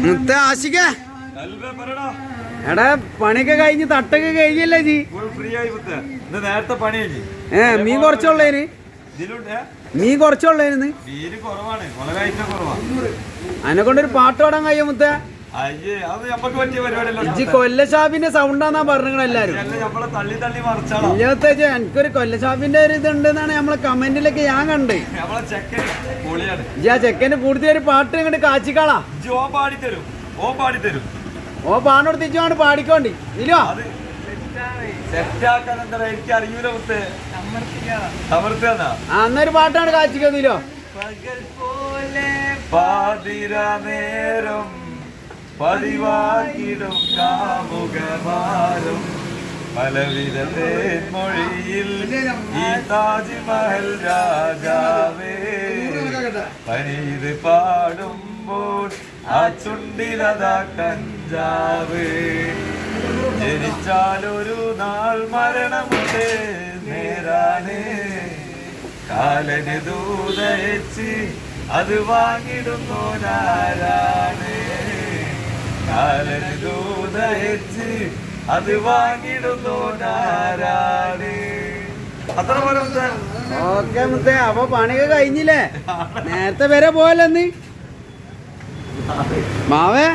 മുത്ത ആശിക എടാ പണിയൊക്കെ കഴിഞ്ഞ് തട്ടൊക്കെ കഴിഞ്ഞല്ലേ ജി? മീൻ കുറച്ചുള്ളേന് മീൻ കുറച്ചുള്ളേന്ന് അതിനെ കൊണ്ടൊരു പാട്ട് പാടാൻ കഴിയും മുത്ത. ഇജ്ജി കൊല്ലഷാപ്പിന്റെ സൗണ്ടാന്നാ പറഞ്ഞത് എല്ലാരും. ഇല്ലാത്ത എനിക്കൊരു കൊല്ലഷാപ്പിന്റെ ഒരു ഇതുണ്ടെന്നാണ് നമ്മളെ കമന്റിലൊക്കെ ഞാൻ കണ്ട്. ഇജ്ജി ആ ചെക്കന് കൂടുതൽ ഒരു പാട്ട് ഇങ്ങോട്ട് കാച്ചിക്കാളാ. ഓ പാടോട് പാടിക്കോണ്ടി ഇല്ലോ. അന്നൊരു പാട്ടാണ് കാച്ചിക്കോ. പതിവാക്കിടും കാമുകമാരും പലവിധ തേൻമൊഴിയിൽ ഈ താജ്മഹൽ രാജാവേ പനീത് പാടുമ്പോൾ ആ ചുണ്ടിലതാ കഞ്ചാവേ ജനിച്ചാലൊരു നാൾ മരണമുണ്ട് നേരാണ് കാലന് ദൂതയച്ച് അത് വാങ്ങിടുന്നോരാരാണ് കാലന് ദൂതയച്ച് അത് വാങ്ങിടുന്നോരാരാണ്. അത്ര പോലെ ഓക്കെ മുത്തേ. അപ്പൊ പണിയൊക്കെ കഴിഞ്ഞില്ലേ? നേരത്തെ വരെ പോയല്ലോ മാവേ.